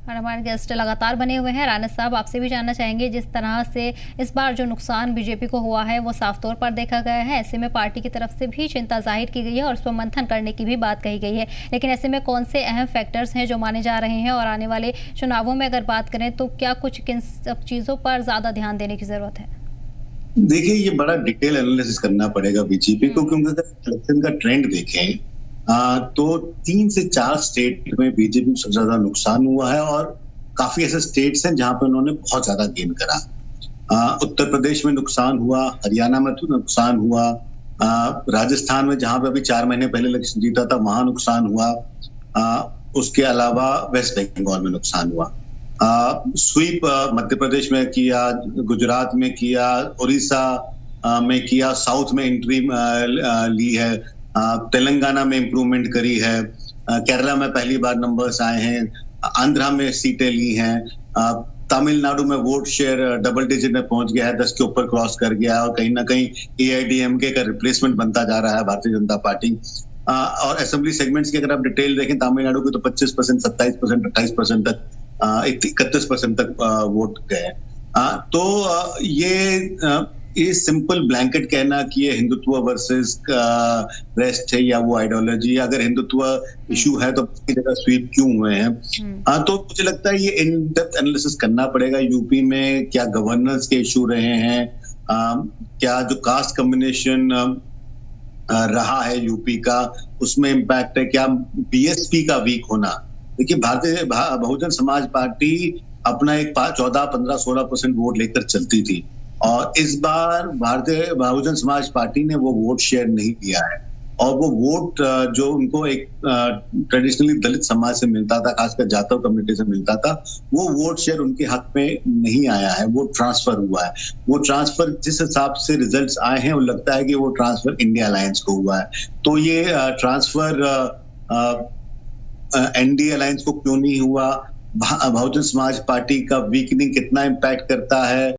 और हमारे गेस्ट लगातार बने हुए हैं। राणा साहब, आपसे भी जानना चाहेंगे, जिस तरह से इस बार जो नुकसान बीजेपी को हुआ है वो साफ तौर पर देखा गया है। ऐसे में पार्टी की तरफ से भी चिंता जाहिर की गई है और उस पर मंथन करने की भी बात कही गई है। लेकिन ऐसे में कौन से अहम फैक्टर्स हैं जो माने जा रहे हैं, और आने वाले चुनावों में अगर बात करें तो क्या कुछ किन सब चीज़ों पर ज़्यादा ध्यान देने की ज़रूरत है? देखिए, ये बड़ा डिटेल एनालिसिस करना पड़ेगा बीजेपी को, क्योंकि अगर इलेक्शन का ट्रेंड देखें तो 3 से 4 स्टेट में बीजेपी को सबसे ज्यादा नुकसान हुआ है और काफी ऐसे स्टेट्स हैं जहां पे उन्होंने बहुत ज्यादा गेन करा। उत्तर प्रदेश में नुकसान हुआ, हरियाणा में तो नुकसान हुआ, राजस्थान में जहां पे अभी 4 महीने पहले इलेक्शन जीता था वहां नुकसान हुआ, उसके अलावा वेस्ट बंगाल में नुकसान हुआ। स्वीप मध्य प्रदेश में किया, गुजरात में किया, उड़ीसा में किया, साउथ में एंट्री ली है, तेलंगाना में इंप्रूवमेंट करी है, केरला में पहली बार नंबर्स आए हैं, आंध्रा में सीटें ली हैं, तमिलनाडु में वोट शेयर डबल डिजिट में पहुंच गया है, 10 के ऊपर क्रॉस कर गया है और कहीं ना कहीं एआईडीएमके का रिप्लेसमेमेंट बनता जा रहा है भारतीय जनता पार्टी। और असेंबली सेगमेंट्स की अगर आप डिटेल देखें, तमिलनाडु की तो 25%, 27%, 28% तक, 31% तक वोट गए। तो ये सिंपल ब्लैंकेट कहना कि ये हिंदुत्व वर्सेस रेस्ट है या वो आइडियोलॉजी, अगर हिंदुत्व इशू है तो इसकी जगह स्वीप क्यों हुए हैं, तो मुझे लगता है ये इन डेप्थ एनालिसिस करना पड़ेगा। यूपी में क्या गवर्नेंस के इशू रहे हैं, क्या जो कास्ट कॉम्बिनेशन रहा है यूपी का उसमें इम्पैक्ट है, क्या बीएसपी का वीक होना। देखिए, भारतीय बहुजन समाज पार्टी अपना एक 14, 15, 16% वोट लेकर चलती थी और इस बार भारतीय बहुजन समाज पार्टी ने वो वोट शेयर नहीं किया है और वो वोट जो उनको एक ट्रेडिशनली दलित समाज से मिलता था, खासकर जाटव कम्युनिटी से मिलता था, वो वोट शेयर उनके हक में नहीं आया है, वो ट्रांसफर हुआ है। वो ट्रांसफर जिस हिसाब से रिजल्ट्स आए हैं वो लगता है कि वो ट्रांसफर इंडिया अलायंस को हुआ है। तो ये ट्रांसफर एनडीए अलायंस को क्यों नहीं हुआ, बहुजन समाज पार्टी का वीकनिंग कितना इम्पैक्ट करता है,